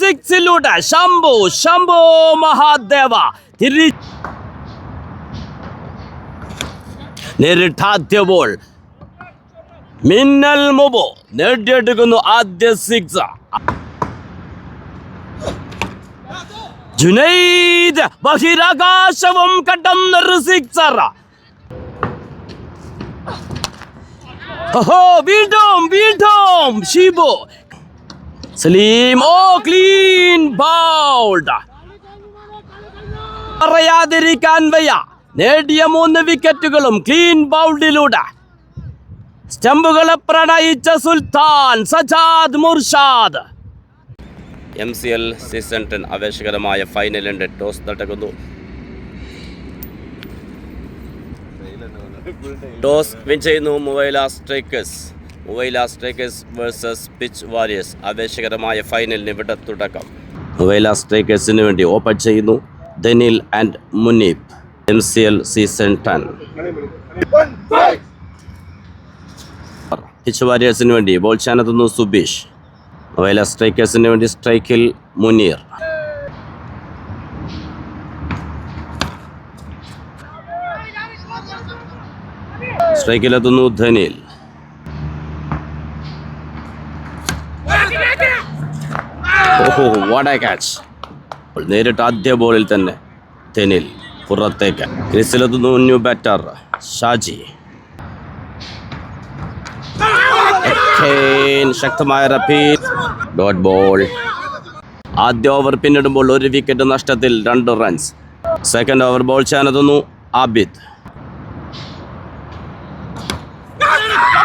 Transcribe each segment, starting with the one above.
സിക്സിലൂടെ Shambhu Shambhu Mahadeva നേരിട്ടാദ്യ ball. മിന്നൽ മുബോ നേടിയെടുക്കുന്നു ആദ്യ six. Junaid ബഹിരാകാശവും കടന്നൊരു സിക്സർ. വീണ്ടും വീണ്ടും ഷിബു സലീം. Clean bowled. പറയാതിരിക്കാൻ വയ്യ, നേടിയ 3 വിക്കറ്റുകളും ക്ലീൻ ബൗൾഡിലൂടെ. സ്റ്റംപുകളെ പ്രണയിച്ച സുൽത്താൻ സജാദ് മുർഷാദ്. MCL സീസൺ 10 ആവേശകരമായ ഫൈനലിന്റെ ടോസ് നടക്കുന്നു. ടോസ് വിൻ ചെയ്യുന്നു Mobile Strikers. Mobile Strikers versus Pitch Warriors. ആവേശകരമായ ഫൈനലിന് ഇവിടെ തുടക്കം. മൊബൈല സ്ട്രൈക്കേഴ്സിന് വേണ്ടി ഓപ്പൺ ചെയ്യുന്നു Dhanil and Muneeb. MCL season 10. Pitch വാരിയേഴ്സിന് വേണ്ടി ബോൾ ചാനെത്തുന്നു സുബീഷ്. മൊബൈല സ്ട്രൈക്കേഴ്സിന് വേണ്ടി സ്ട്രൈക്കിൽ മുനീർ. സ്ട്രൈക്കിലെത്തുന്നു ധനിൽ. What a catch. നേരിട്ട് ആദ്യ ബോളിൽ തന്നെ ധനിൽ പുറത്തേക്ക്. ക്രീസിലെത്തുന്നു ന്യൂ ബാറ്റർ ഷാജി. ശക്തമായ റഫീദ്. Dot ball. ആദ്യ ഓവർ പിന്നിടുമ്പോൾ 1 വിക്കറ്റ് നഷ്ടത്തിൽ 2 റൺസ്. സെക്കൻഡ് ഓവർ ബോൾ ചാനെത്തുന്നു ആബിദ്.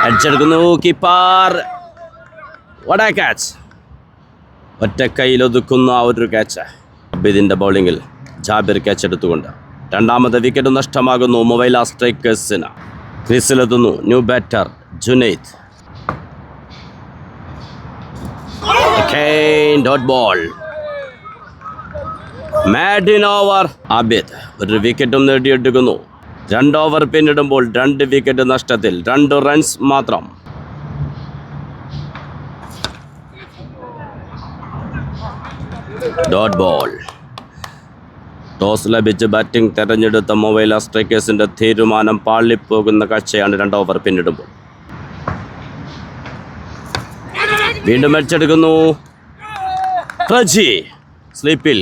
അടിച്ചെടുക്കുന്നു കീപ്പർ. What a catch. ഒറ്റ കയ്യിലൊതുക്കുന്ന ഒരു ക്യാച്ച്. ആബിദിന്റെ ബൗളിങ്ങിൽ ജാബിർ ക്യാച്ച് എടുത്തുകൊണ്ട് രണ്ടാമത്തെ വിക്കറ്റ് നഷ്ടമാകുന്നു മൊബൈല സ്ട്രൈക്കേഴ്സിന്. ക്രീസിലെത്തുന്നു new batter Junaid. Dot ball. Maiden over. Abid 1 വിക്കറ്റും നേടിയെടുക്കുന്നു. 2 ഓവർ പിന്നിടുമ്പോൾ 2 വിക്കറ്റ് നഷ്ടത്തിൽ 2 റൺസ് മാത്രം. Dot ball. ടോസ് ലഭിച്ച് ബാറ്റിംഗ് തെരഞ്ഞെടുത്ത മൊബൈല സ്ട്രൈക്കേഴ്സിന്റെ തീരുമാനം പാളിപ്പോകുന്ന കാഴ്ചയാണ് 2 ഓവർ പിന്നിടുമ്പോൾ. വീണ്ടും അടിച്ചെടുക്കുന്നു പ്രജി. സ്ലീപ്പിൽ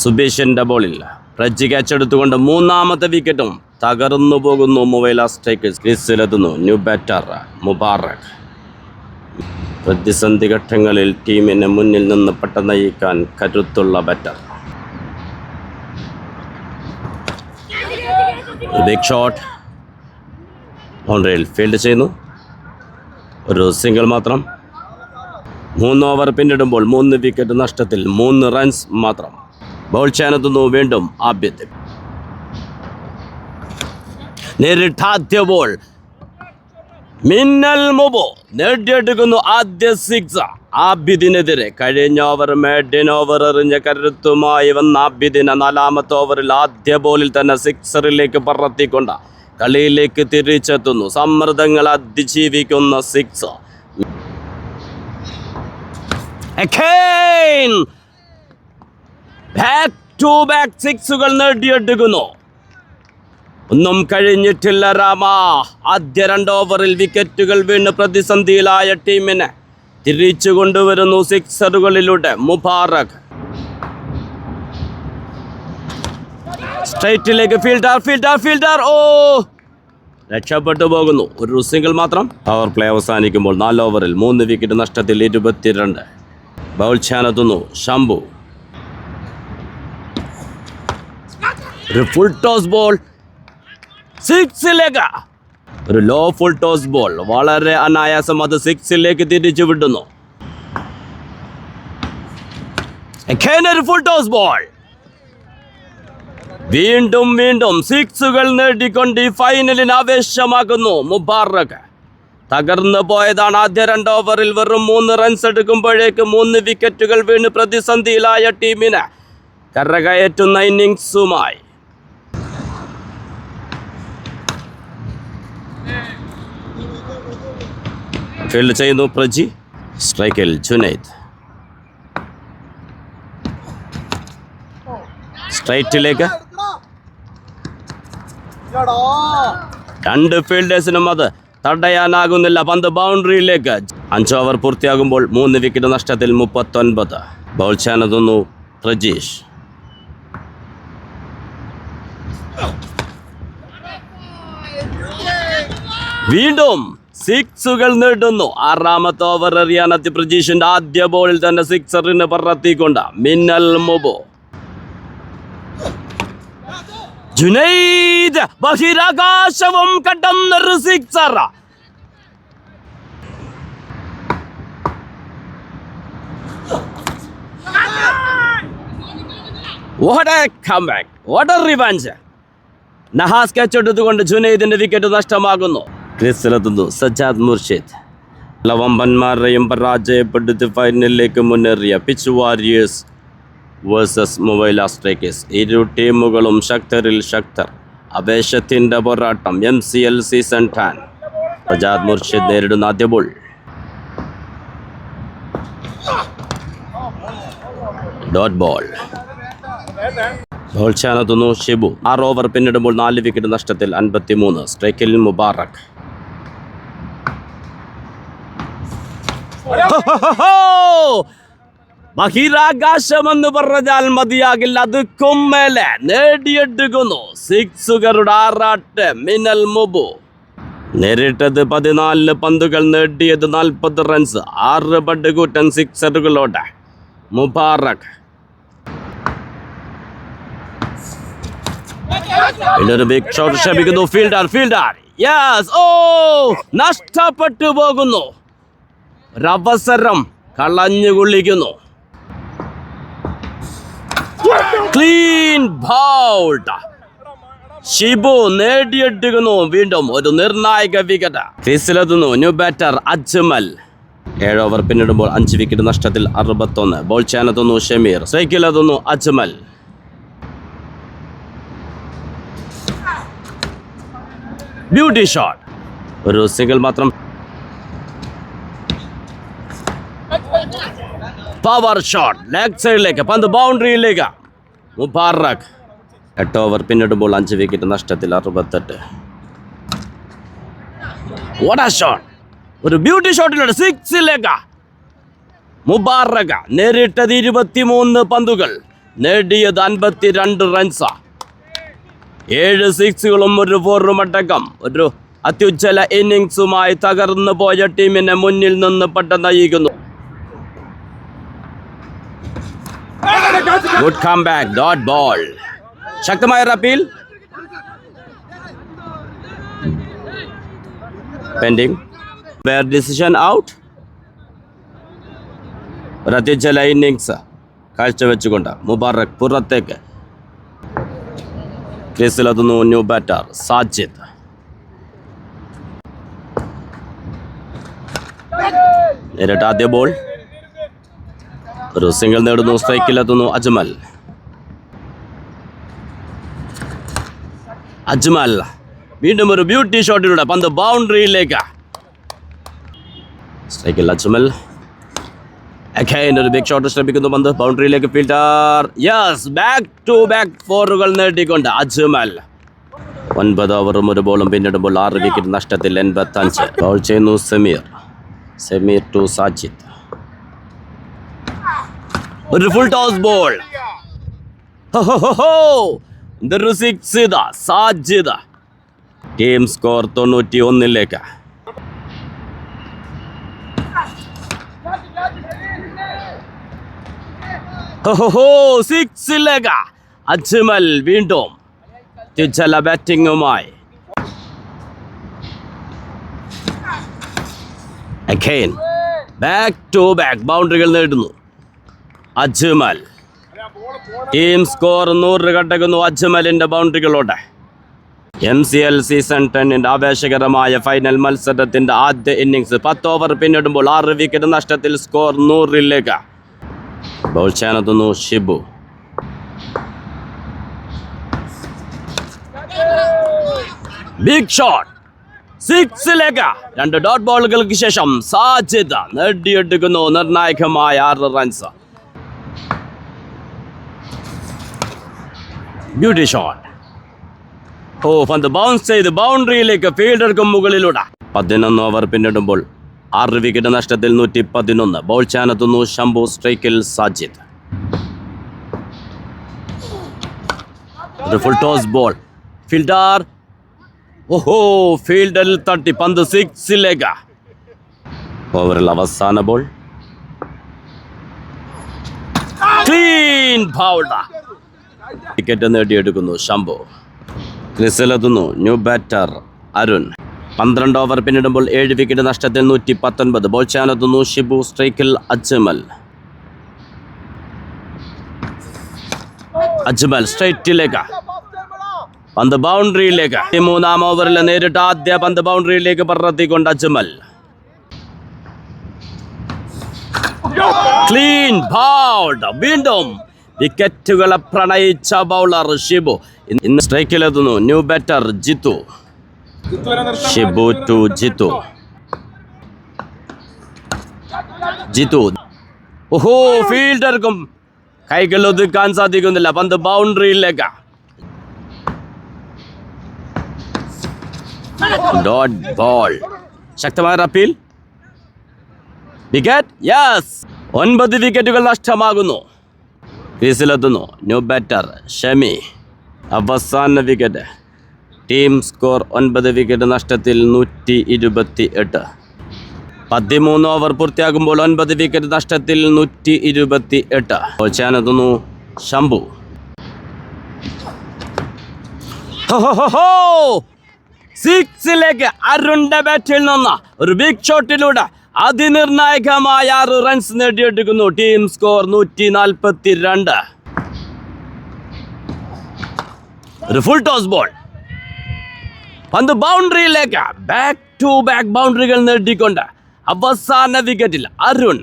സുബീഷിന്റെ ബോളിൽ പ്രജി ക്യാച്ച് എടുത്തുകൊണ്ട് 3ാമത്തെ വിക്കറ്റും തകർന്നു പോകുന്നു മൊബൈല സ്ട്രൈക്കേഴ്സ്. ക്രീസിലെത്തുന്നു ന്യൂ ബാറ്റർ മുബാറക്. പ്രതിസന്ധി ഘട്ടങ്ങളിൽ ടീമിനെ മുന്നിൽ നിന്ന് പെട്ടെന്നയിക്കാൻ കരുത്തുള്ള ബാറ്റർ. Big shot. ബൗണ്ടറിയിൽ ഫീൽഡ് ചെയ്യുന്നു. ഒരു സിംഗിൾ മാത്രം. 3 ഓവർ പിന്നിടുമ്പോൾ 3 വിക്കറ്റ് നഷ്ടത്തിൽ 3 റൺസ് മാത്രം. ബോൾ ചാനെത്തുന്നു വീണ്ടും ആബിദ്. നേരിട്ടാദ്യ ബോൾ. മിന്നൽ മുബോ നേടിയെടുക്കുന്നു ആദ്യ സിക്സ്. ആബിദിനെതിരെ കഴിഞ്ഞ ഓവർ മേഡിൻ ഓവർ എറിഞ്ഞ കരുത്തുമായി വന്ന ആബിദിനെ 4ാമത്തെ ഓവറിൽ ആദ്യ ബോളിൽ തന്നെ സിക്സറിലേക്ക് പറത്തിക്കൊണ്ട് കളിയിലേക്ക് തിരിച്ചെത്തുന്നു. സമ്മർദ്ദങ്ങൾ അതിജീവിക്കുന്ന സിക്സ്. ബാക്ക് ടു ബാക്ക് സിക്സുകൾ നേടിയെടുക്കുന്നു. ഒന്നും കഴിഞ്ഞിട്ടില്ല രാമ. ആദ്യ 2 ഓവറിൽ വിക്കറ്റുകൾ വീണ് പ്രതിസന്ധിയിലായ ടീമിനെ തിരിച്ചു കൊണ്ടുവരുന്നു സിക്സറുകളിലൂടെ മുബാറക്. സ്ട്രൈറ്റിലേക്ക് ഫീൽഡർ. രക്ഷപ്പെട്ടു പോകുന്നു. ഒരു സിംഗിൾ മാത്രം. പവർ പ്ലേ അവസാനിക്കുമ്പോൾ 4 ഓവറിൽ 3 വിക്കറ്റ് നഷ്ടത്തിൽ 22. ബൗൾ ചാനെത്തുന്നു ശംഭു. ഒരു ഫുൾ ടോസ് ബോൾ. 6ലേക്ക്. ഒരു ലോ ഫുൾ ടോസ് ബോൾ. വളരെ അനായാസം അത് 6ലേക്ക് തിരിച്ചു വിടുന്നു. ഒരു ഫുൾ ടോസ് ബോൾ. വീണ്ടും സിക്സുകൾ നേടിക്കൊണ്ട് ഈ ഫൈനലിന് ആവേശമാകുന്നു മുബാറക്. തകർന്നു പോയതാണ് ആദ്യ 2 ഓവറിൽ വെറും 3 റൺസ് എടുക്കുമ്പോഴേക്ക് 3 വിക്കറ്റുകൾ വീണ് പ്രതിസന്ധിയിലായ ടീമിനെ കരകയറ്റുന്ന ഇന്നിങ്സുമായി. ഫീൽഡ് ചെയ്യുന്നു പ്രജി. സ്ട്രൈക്കിൽ ജുനൈദ്. സ്ട്രൈറ്റിലേക്ക്. 2 ഫീൽഡേഴ്സിനും അത് തടയാനാകുന്നില്ല. പന്ത് ബൗണ്ടറിയിലേക്ക്. 5 ഓവർ പൂർത്തിയാകുമ്പോൾ 3 വിക്കറ്റ് നഷ്ടത്തിൽ 39. ബൗൾ ചെയ്യാനെത്തുന്നു പ്രജീഷ്. വീണ്ടും 6 നേടുന്നു. 6ാമത്തെ ഓവർ എറിയാനെത്തി പ്രജീഷിന്റെ ആദ്യ ബോളിൽ തന്നെ 6 പറത്തിക്കൊണ്ട് മിന്നൽ മുബോ. ജുനൈദ് ബഹിരാകാശവും കടന്നൊരു 6. What a comeback! What a revenge! Nahas catch എടുത്തുകൊണ്ട് ജുനൈദിന്റെ വിക്കറ്റ് നഷ്ടമാകുന്നു. ക്രീസിലെത്തുന്നു സജാദ് മുർഷിദ്. വമ്പന്മാരെയും പരാജയപ്പെടുത്തി ഫൈനലിലേക്ക് മുന്നേറിയ Pitch Warriors versus Mobile Strikers. 2 ടീമുകളും ശക്തരിൽ ശക്തർ. ആവേശത്തിന്റെ പോരാട്ടം. MCL season 10. സജാദ് മുർഷിദ് നേരിടുന്ന ആദ്യ ബോൾ. Dot ball. ബോൾ ചെയ്യാനെത്തുന്നു ഷിബു. 6 ഓവർ പിന്നിടുമ്പോൾ 4 വിക്കറ്റ് നഷ്ടത്തിൽ 53. സ്ട്രൈക്കിൽ മുബാറക്. ബഹിരാകാശമെന്ന് പറഞ്ഞാൽ മതിയാകില്ല. അതുക്കും മേലെ നേടിയെടുക്കുന്നു 6 ആറാട്ട് മിനൽ മുബു. നേരിട്ടത് 14 പന്തുകൾ, നേടിയത് 40 റൺസ്. 6 പടുകൂറ്റൻ 6 മുബാറക്. ഒരു ബിഗ് ഷോട്ട് ശ്രമിക്കുന്നു ഫീൽഡർ. യെസ്, ഓ, നഷ്ടപ്പെട്ടു പോകുന്നു. ഒരവസരം കളഞ്ഞു കൊള്ളിക്കുന്നു. Clean bowled. ഷിബു നേടിയെടുക്കുന്നു വീണ്ടും ഒരു നിർണായക വിക്കറ്റ്. ക്രീസിലെത്തുന്നു ന്യൂ ബാറ്റർ അജ്മൽ. 7 ഓവർ പിന്നിടുമ്പോൾ 5 വിക്കറ്റ് നഷ്ടത്തിൽ 61. ബോൾ ചെയ്യാനെത്തുന്നു ഷമീർ. സ്ട്രൈക്കിലെത്തുന്നു അജ്മൽ. Beauty shot. ഒരു സിംഗിൾ മാത്രം. പവർ ഷോട്ട് ലെഗ് സൈഡിലേക്ക്. പന്ത് ബൗണ്ടറിയിലേക്ക്. മുബാറക്. 8 ഓവർ പിന്നിടുമ്പോൾ 5 വിക്കറ്റ് നഷ്ടത്തിൽ 68. വാട്ട് ആ ഷോട്ട്. ഒരു ബ്യൂട്ടി ഷോട്ടിലൂടെ 6 മുബാറക്. നേരിട്ടത് 23 പന്തുകൾ, നേടിയത് 52 റൺസ്. 7 6കളും ഒരു 4 അടക്കം ഒരു അത്യുജ്വല ഇന്നിങ്സുമായി തകർന്നു പോയ ടീമിനെ മുന്നിൽ നിന്ന് പട്ട നയിക്കുന്നു. Good comeback. Dot ball. ശക്തമായ appeal. Pending. Where decision out. ഒരു അത്യുജ്വല ഇന്നിങ്സ് കാഴ്ചവെച്ചുകൊണ്ട് മുബാറക് പുറത്തേക്ക്. ക്രീസിലെത്തുന്നു ന്യൂ ബാറ്റർ സാജിദ്. നേരിട്ട് ആദ്യ ബോൾ. ഒരു സിംഗിൾ നേടുന്നു. സ്ട്രൈക്കിലെത്തുന്നു അജ്മൽ. വീണ്ടും ഒരു ബ്യൂട്ടി ഷോട്ടിലൂടെ പന്ത് ബൗണ്ടറിയിലേക്ക്. സ്ട്രൈക്കിൽ അജ്മൽ. അഗൈൻ ഒരു ബിഗ് ഷോട്ട് ശ്രമിക്കുന്നു. പന്ത് ബൗണ്ടറിയിലേക്ക്. Fielder. Yes, back to back 4 നേടിക്കൊണ്ട് അജ്മൽ. 9 ഓവറും 1 ബോളും പിന്നിടുമ്പോൾ 6 വിക്കറ്റ് നഷ്ടത്തിൽ 85. ബൗൾ ചെയ്യുന്നു സമീർ ടു സാജിദ്. ഒരു ഫുൾ ടോസ് ബോൾ. ഇതൊരു 6 സാജിദ്. Team score 91. സിക്സിലേക്ക് അജ്മൽ വീണ്ടും തിരിച്ചല്ല ബാറ്റിംഗുമായി. അഗൈൻ ബാക്ക് ടു ബാക്ക് ബൗണ്ടറികൾ നേടുന്നു അജ്മൽ. ടീം സ്കോർ 100 കടക്കുന്നു അജ്മലിന്റെ ബൗണ്ടറികളോടെ. MCL സീസൺ 10 ആവേശകരമായ ഫൈനൽ മത്സരത്തിന്റെ ആദ്യ ഇന്നിംഗ്സ് 10 ഓവർ പിന്നിടുമ്പോൾ 6 വിക്കറ്റ് നഷ്ടത്തിൽ സ്കോർ 100. ബോൾ ചെയ്യാനെത്തുന്നു ഷിബു. Big shot. സിക്സിലേക്ക്. 2 ഡോട്ട് ബോളുകൾക്ക് ശേഷം സാജിദ് നേടിയെടുക്കുന്നു നിർണായകമായ 6 റൺസ്. Beauty shot. പന്ത് ബൗൺസ് ചെയ്ത് ബൗണ്ടറിയിലേക്ക് ഫീൽഡർക്ക് മുകളിലൂടെ. 11 ഓവർ പിന്നിടുമ്പോൾ 6 വിക്കറ്റ് നഷ്ടത്തിൽ 111. ബോൾ ചാനെത്തുന്നു ശംഭു, സ്ട്രൈക്കിൽ Sajid. Full toss ball. Fielder ഫീൽഡറിൽ തട്ടി പന്ത് സിക്സിലേക്ക്. ഓവറിൽ അവസാന ബോൾ. Clean bowled. വിക്കറ്റ് നേടിയെടുക്കുന്നു ശംഭു. ക്രിസിലെത്തുന്നു ന്യൂ ബാറ്റർ അരുൺ. 12 ഓവർ പിന്നിടുമ്പോൾ 7 വിക്കറ്റ് നഷ്ടത്തിൽ 119. ബോൾ ചാനെത്തുന്നു ഷിബു, സ്ട്രൈക്കിൽ അജ്മൽ. സ്ട്രൈറ്റിലേക്ക്. പന്ത് ബൗണ്ടറിയിലേക്ക്. 13 ഓവറിൽ നേരിട്ട് ആദ്യ പന്ത് ബൗണ്ടറിയിലേക്ക് പറത്തിക്കൊണ്ട് അജ്മൽ. Clean bowled. വീണ്ടും വിക്കറ്റുകളെ പ്രണയിച്ച ബൗളർ ഷിബു. ഇന്ന് സ്ട്രൈക്കിലെത്തുന്നു new batter Jithu. Shibu to Jithu. ഫീൽഡർക്കും കൈകൾ ഒതുക്കാൻ സാധിക്കുന്നില്ല. പന്ത് ബൗണ്ടറിയിലേക്ക്. Dot ball. ശക്തമായ അപ്പീൽ. വിക്കറ്റ്. യെസ്. 9 വിക്കറ്റുകൾ നഷ്ടമാകുന്നു. ക്രീസിലെത്തുന്നു ന്യൂ ബാറ്റർ ഷമി. അവസാന വിക്കറ്റ്. ടീം സ്കോർ 9 വിക്കറ്റ് നഷ്ടത്തിൽ 128. 13 ഓവർ പൂർത്തിയാകുമ്പോൾ 9 വിക്കറ്റ് നഷ്ടത്തിൽ 128. ചാനെത്തുന്നു ശംഭു. സിക്സിലേക്ക് അരുണിന്റെ ബാറ്റിൽ നിന്ന് ഒരു ബിഗ് ഷോട്ടിലൂടെ അതിനിർണായകമായ 6 റൺസ് നേടിയെടുക്കുന്നു. Team score 142. ഒരു ഫുൾ ടോസ് ബോൾ. പന്ത് ബൗണ്ടറിയിലേക്ക്. ബാക്ക് ടു ബാക്ക് ബൗണ്ടറികൾ നേടിക്കൊണ്ട് അവസാന വിക്കറ്റിൽ അരുൺ.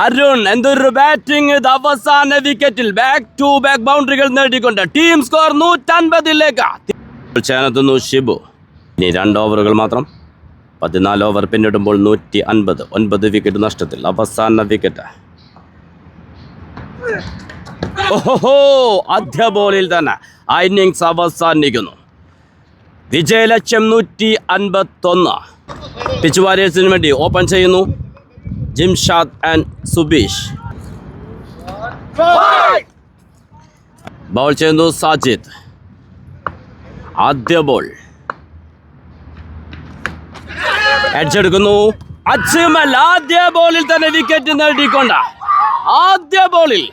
അരുൺ എന്തൊരു ബാറ്റിംഗ്. ഇത് അവസാന വിക്കറ്റിൽ ബാക്ക് ടു ബാക്ക് ബൗണ്ടറികൾ നേടിക്കൊണ്ട് ടീം സ്കോർ 150ലേക്ക്. ചാനെത്തുന്നു ഷിബു. ഇനി 2 ഓവറുകൾ മാത്രം. 14 ഓവർ പിന്നിടുമ്പോൾ 150. 9 വിക്കറ്റ് നഷ്ടത്തിൽ അവസാന വിക്കറ്റ്. ആദ്യ ബോളിൽ തന്നെ ആ ഇന്നിങ്സ് അവസാനിക്കുന്നു. വിജയലക്ഷ്യം 151. പിച്ച് വാരിയേഴ്സിന് വേണ്ടി ഓപ്പൺ ചെയ്യുന്നു ജിംഷാദ് ആൻഡ് സുബീഷ്. ബൗൾ ചെയ്യുന്നു സാജിദ്. ആദ്യ ബോൾ. അടിച്ചെടുക്കുന്നു അജ്മൽ. ആദ്യ ബോളിൽ തന്നെ വിക്കറ്റ് നേടിക്കൊണ്ട് ആദ്യ ബോളിൽ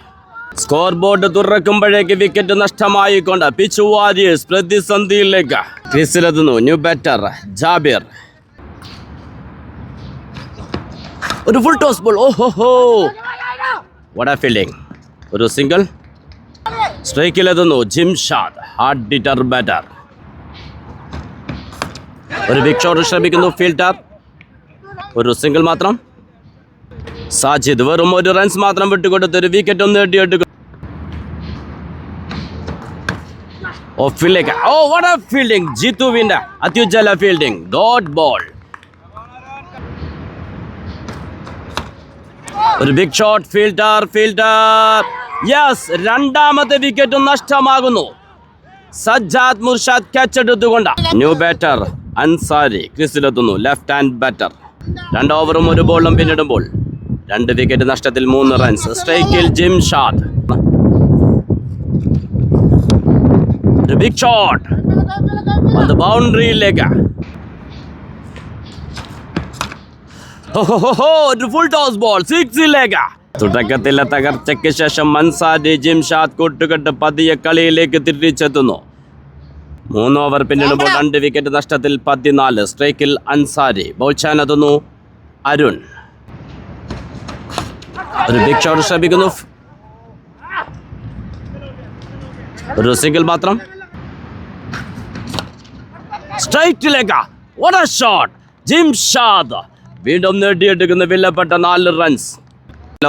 സ്കോർ ബോർഡ് തുറക്കുമ്പോഴേക്ക് വിക്കറ്റ് നഷ്ടമായിക്കൊണ്ട് പിച്ച് വാരിയേഴ്സ് പ്രതിസന്ധിയിലേക്ക്. ക്രീസിലെത്തുന്നു ന്യൂ ബാറ്റർ ജാബിർ. ഒരു full toss ball. What a fielding. ഒരു സിംഗിൾ. സ്ട്രൈക്കിലെത്തുന്നു ജിംഷാദ്, ഹാർഡ് ഡിറ്റർ ബാറ്റർ. ഒരു ബിഗ് ഷോട്ട് ശ്രമിക്കുന്നു ഫീൽഡർ. ഒരു സിംഗിൾ മാത്രം. സാജിദ് വെറും 1 റൺസ് മാത്രം വിട്ടുകൊടുത്ത് ഒരു വിക്കറ്റ് നേടിയെടുക്കും. What a fielding. ജിത്തുവിന്റെ അത്യുജ്വല ഫീൽഡിംഗ്. Dot ball. ഒരു ബിഗ് ഷോട്ട്. ഫീൽഡർ. യെസ്. രണ്ടാമത്തെ വിക്കറ്റ് നഷ്ടമാകുന്നു. സജ്ജാദ് മുർഷാദ് ക്യാച്ച് എടുത്തുകൊണ്ട് new batter Ansari ക്രീസിലെത്തുന്നു. Left hand batter. 2 ഓവറും 1 ബോളും പിന്നിടുമ്പോൾ 2 വിക്കറ്റ് നഷ്ടത്തിൽ 3 റൺസ്. സ്ട്രൈക്കിൽ ജിംഷാദ്. ഒരു ബിഗ് ഷോട്ട്. പന്ത് ബൗണ്ടറിയിലേക്ക്. ഒരു ഫുൾ ടോസ് ബോൾ. സിക്സിലേക്ക്. തുടക്കത്തിലെ തകർച്ചയ്ക്ക് ശേഷം അൻസാരി ജിംഷാദ് കൂട്ടുകെട്ട് പതിയെ കളിയിലേക്ക് തിരിച്ചെത്തുന്നു. 3 ഓവർ പിന്നിടുമ്പോൾ 2 വിക്കറ്റ് നഷ്ടത്തിൽ 14. സ്ട്രൈക്കിൽ അൻസാരി. ബോൾ ചാനെത്തുന്നു അരുൺ. ഒരു ബിഗ് ഷോട്ട് ശ്രമിക്കുന്നു. ഒരു സിംഗിൾ മാത്രം. സ്ട്രൈറ്റിലേക്ക്. What a shot. ജിംഷാദ് വീണ്ടും നേടിയെടുക്കുന്ന വിലപ്പെട്ട 4 റൺസ്.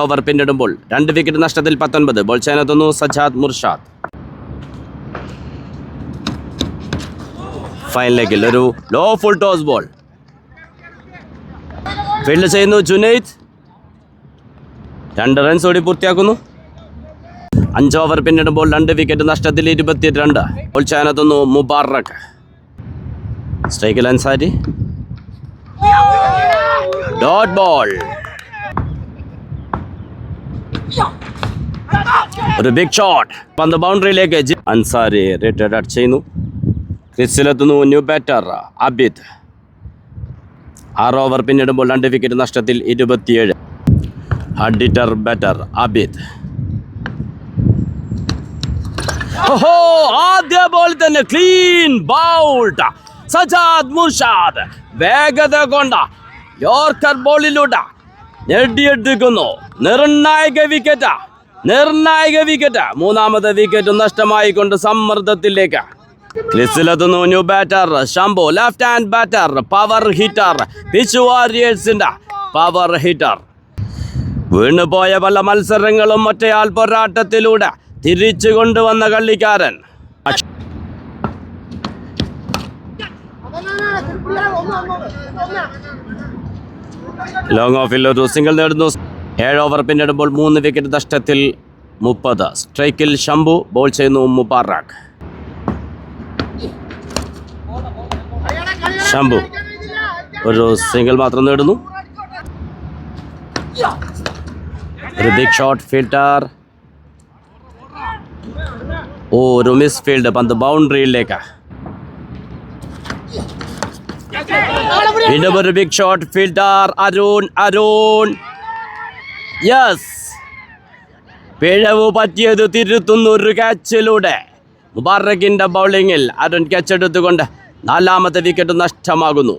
ഓവർ പിന്നിടുമ്പോൾ 2 വിക്കറ്റ് നഷ്ടത്തിൽ 19. ബോൾ ചെയ്യാനെത്തുന്നു സജാദ് മുർഷാദ്. ഫൈൻ ലെഗിൽ ഒരു low full toss ball field ചെയ്യുന്നു ജുനൈദ്. 2 റൺസ് ഓടി പൂർത്തിയാക്കുന്നു. 5 ഓവർ പിന്നിടുമ്പോൾ 2 വിക്കറ്റ് നഷ്ടത്തിൽ 22. ബോൾ ചെയ്യാനെത്തുന്നു മുബാറക്. സ്ട്രൈക്കിൽ അൻസാരി. Dot ball. ഒരു ബിഗ് ഷോട്ട്. പന്ത് ബൗണ്ടറിയിലേക്ക്. അൻസാരി റിട്ടയർഡ് ഔട്ട് ചെയ്യുന്നു. ക്രിസിലെത്തുന്നു ന്യൂ ബാറ്റർ അബിദ്. 6 ഓവർ പിന്നിടുമ്പോൾ 2 വിക്കറ്റ് നഷ്ടത്തിൽ 27. Hard hitter batter Abid. ആദ്യ ബോൾ തന്നെ ക്ലീൻ ബൗൾഡ്. സജാദ് മുർഷാദ് വേഗത കൊണ്ട യോർക്കർ ബോളിലൂടെ നേടിയെടുക്കുന്നു നിർണായക വിക്കറ്റ്. 3ാമത്തെ വിക്കറ്റ് നഷ്ടമായിക്കൊണ്ട് സമ്മർദ്ദത്തിലേക്ക്. ക്രിസിലെത്തുന്നു new batter Shambhu. Left hand batter, power hitter, Pitch വാരിയേഴ്സിന്റെ പവർ ഹിറ്റർ. വീണുപോയ പല മത്സരങ്ങളും ഒറ്റയാൾ പോരാട്ടത്തിലൂടെ തിരിച്ചു കൊണ്ടുവന്ന കളിക്കാരൻ. ലോങ് ഓഫിൽ ഒരു സിംഗിൾ നേടുന്നു. 7 ഓവർ പിന്നിടുമ്പോൾ 3 വിക്കറ്റ് നഷ്ടത്തിൽ 30. സ്ട്രൈക്കിൽ ഷംബു. ബോൾ ചെയ്യുന്നു മുബാറക്. ഷംബു ഒരു സിംഗിൾ മാത്രം നേടുന്നു. ഒരു ബിഗ് ഷോട്ട് ഫീൽഡർ. ഒരു മിസ് ഫീൽഡ്. പന്ത് ബൗണ്ടറിയിലേക്ക്. വീണ്ടും ഒരു big shot fielder Arun. Yes, പിഴവ് പറ്റിയത് തിരുത്തുന്നു ഒരു ക്യാച്ചിലൂടെ. മുബാറക്കിന്റെ ബൗളിങ്ങിൽ അരുൺ ക്യാച്ച് എടുത്തുകൊണ്ട് 4ാമത്തെ വിക്കറ്റ് നഷ്ടമാകുന്നു.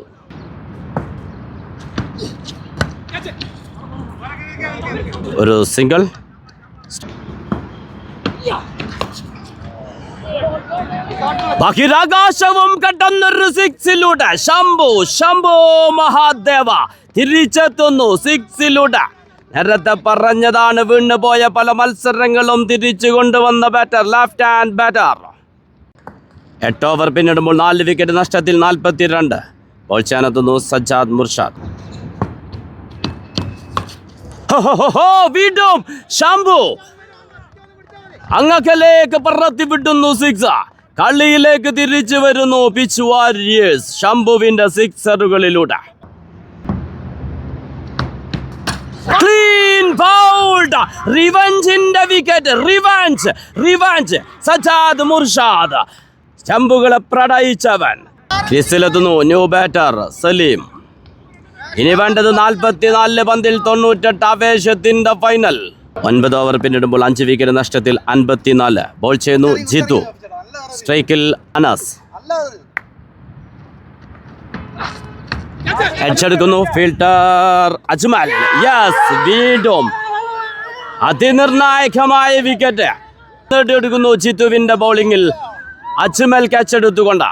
ഒരു സിംഗിൾ. ബഹിരാകാശവും കടന്നൊരു സിക്സിലൂടെ ശംഭു മഹാദേവ തിരിച്ചെത്തുന്നു സിക്സിലൂടെ. നേരത്തെ പറഞ്ഞതാണ്, വീണുപോയ പല മത്സരങ്ങളും തിരിച്ചു കൊണ്ടുവന്ന batter, left hand batter. 8 over പിന്നിടുമ്പോൾ 4 വിക്കറ്റ് നഷ്ടത്തിൽ 42. ബോൾ ചെയ്യാനെത്തുന്നു സജാദ് മുർഷാദ്. വീണ്ടും ശംഭു അങ്ങക്കലേക്ക് പറത്തി വിടുന്നു സിക്സ്. കളിയിലേക്ക് തിരിച്ചു വരുന്നു പിച്ച് വാരിയേഴ്സ് ശംഭുവിന്റെ സിക്സറുകളിലൂടെ. Clean bowled. റിവഞ്ചിന്റെ വിക്കറ്റ്. റിവഞ്ച്. സജാദ് മുർഷാദ് ശംഭുകളെ പ്രണയിച്ചവൻ. ക്രിസിലെത്തുന്നു ന്യൂ ബാറ്റർ സലീം. ഇനി വേണ്ടത് 44 പന്തിൽ 98 ആവേശത്തിന്റെ ഫൈനൽ. 9 ഓവർ പിന്നിടുമ്പോൾ 5 വിക്കറ്റ് നഷ്ടത്തിൽ 54. ബോൾ ചെയ്യുന്നു ജിത്തു. സ്ട്രൈക്കിൽ അനസ്. അടിച്ചെടുക്കുന്നു ഫീൽഡർ അജ്മൽ. യെസ്, വീണ്ടും അതിനിർണായകമായ വിക്കറ്റ് നേടിയെടുക്കുന്നു ജിത്തുവിന്റെ ബൗളിങ്ങിൽ. അജ്മൽ ക്യാച്ച് എടുത്തുകൊണ്ട്.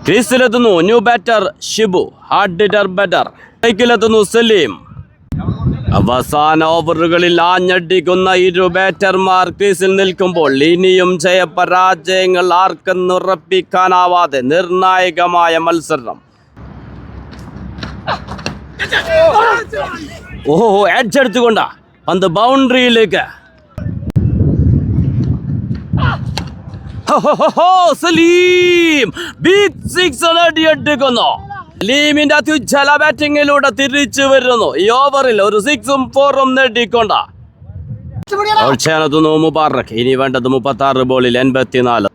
ക്രീസിലെത്തുന്നു new batter Shibu. Hard hitter batter. സ്ട്രൈക്കിലെത്തുന്നു സലീം. അവസാന ഓവറുകളിൽ ആഞ്ഞടിക്കുന്ന 2 ബാറ്റർമാർ ക്രീസിൽ നിൽക്കുമ്പോൾ ഇനിയും ജയപരാജയങ്ങൾ ആർക്കെന്നുറപ്പിക്കാനാവാതെ നിർണായകമായ മത്സരം. അടിച്ചെടുത്തുകൊണ്ട പന്ത് ബൗണ്ടറിയിലേക്ക്. സലീം ബിഗ് സിക്സ് നേടിയെടുക്കുന്നു. സലീമിന്റെ അത്യുജ്വല ബാറ്റിങ്ങിലൂടെ തിരിച്ചു വരുന്നു. ഈ ഓവറിൽ ഒരു 6ഉം 4ഉം നേടിക്കൊണ്ട. മുബാറക്. ഇനി വേണ്ടത് 36 ബോളിൽ 84.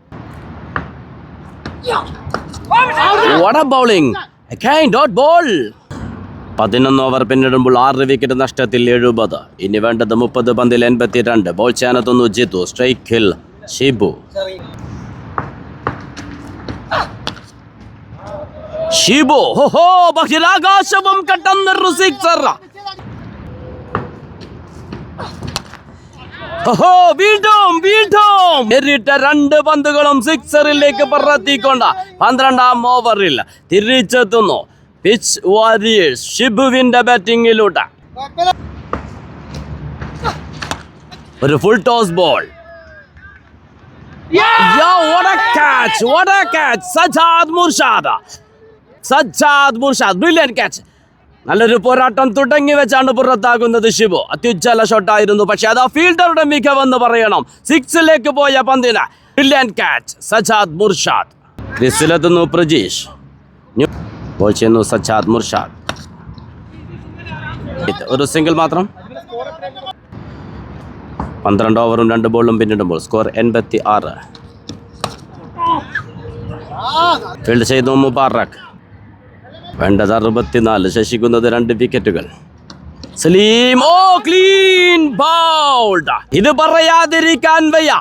What a bowling! Again dot ball. 11 over പിന്നിടുമ്പോൾ 6 വിക്കറ്റ് നഷ്ടത്തിൽ 70. ഇനി വേണ്ടത് 30 പന്തിൽ 82. ബോൾ ചെയ്യാനെത്തുന്നു ജിത്തു. സ്ട്രൈക്കിൽ ഷിബു. ബഹിരാകാശവും കടന്നൊരു സിക്സർ. വീണ്ടും എറിട്ട 2 പന്തുകളും സിക്സറിലേക്ക് പറത്തിക്കൊണ്ട് 12ാം ഓവറിൽ തിരിച്ചെത്തുന്നു പിച്ച് വാരിയേഴ്സ് ഷിബുവിന്റെ ബാറ്റിങ്ങിലൂടെ. ഒരു full toss ball. What a catch! What a catch! Sajjad Murshad brilliant catch. നല്ലൊരു പോരാട്ടം തുടങ്ങി വെച്ചാണ് പുറത്താകുന്നത് ഷിബു. അത്യുജ്വല ഷോട്ടായിരുന്നു, പക്ഷെ അത് ആ ഫീൽഡറുടെ മികവെന്ന് പറയണം. സിക്സിലേക്ക് പോയ പന്തിന് ബ്രില്യന്റ് ക്യാച്ച്. സജ്ജാദ് മുർഷാദ്. ക്രിസിലെത്തുന്നു പ്രജീഷ്. ബോൾ ചെയ്യുന്നു സജ്ജാദ് മുർഷാദ്. ഒരു സിംഗിൾ മാത്രം. 12 ഓവറും 2 ബോളും പിന്നിടുമ്പോൾ സ്കോർ 86. ഫീൽഡ് ചെയ്തു മുബാറക്. വേണ്ടത് 64. ശശിക്കുന്നത് 2 വിക്കറ്റുകൾ. സലീം. Clean bowled. ഇത് പറയാതിരിക്കാൻ വയ്യ.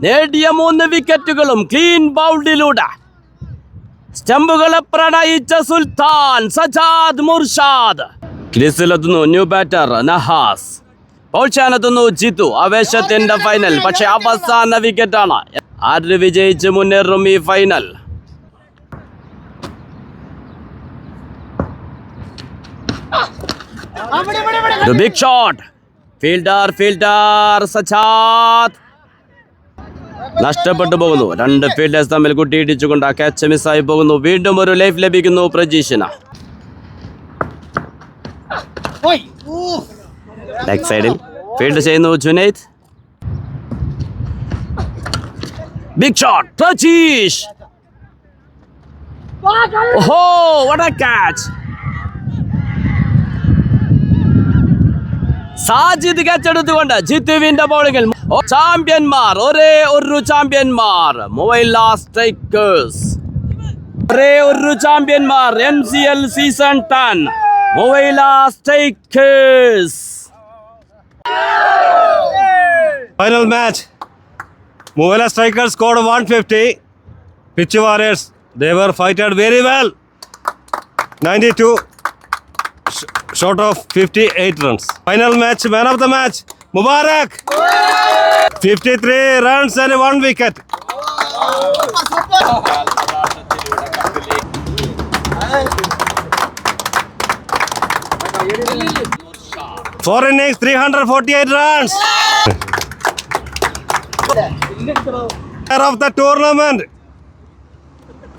നേടിയ 3 വിക്കറ്റുകളും ക്ലീൻ ബൗൾഡിലൂടെ. സ്റ്റമ്പുകളെ പ്രണയിച്ച സുൽത്താൻ സജ്ജാദ് മുർഷാദ്. ക്രീസിലെത്തുന്നു ന്യൂ ബാറ്റർ നഹാസ്. ബോൾ ചെയ്യാനെത്തുന്നു ജിത്തു. ആവേശത്തിന്റെ ഫൈനൽ, പക്ഷെ അവസാന വിക്കറ്റാണ്. ആര് വിജയിച്ച് മുന്നേറും ഈ final? Big shot. Fielder Sajjad നഷ്ടപ്പെട്ടു പോകുന്നു. 2 ഫീൽഡേഴ്സ് തമ്മിൽ കൂട്ടിയിടിച്ചുകൊണ്ട് ആ ക്യാച്ച് മിസ്സായി പോകുന്നു. വീണ്ടും ഒരു ലൈഫ് ലഭിക്കുന്നു പ്രജീഷിന്. ലെഗ് സൈഡിൽ ഫീൽഡ് ചെയ്യുന്നു Junaid. Big shot Prajeesh. what a catch! Sajid catch എടുത്തുകൊണ്ട് ജിത്തുവിന്റെ ബോളിംഗിൽ ചാമ്പ്യന്മാർ. ഒരേ ഒരു ചാമ്പ്യന്മാർ മൊബൈല സ്ട്രൈക്കേഴ്സ്. ഒരേ ഒരു ചാമ്പ്യന്മാർ MCL season 10 Mobile Strikers. Final match. Mobile Strikers scored 150. Pitch Warriors, they were fighted very well. 92 short of 58 runs. Final match, man of the match, Mubarak. 53 runs and 1 wicket. Four innings, 348 runs. Of the tournament,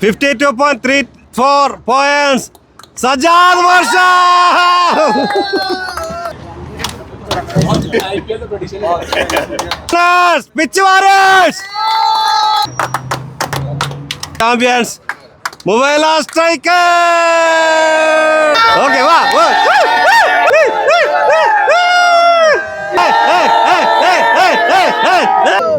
52.34 points. Sajjad Murshed. Pitch Warriors. Champions, Mobile Strikers. Okay, wow. Hey.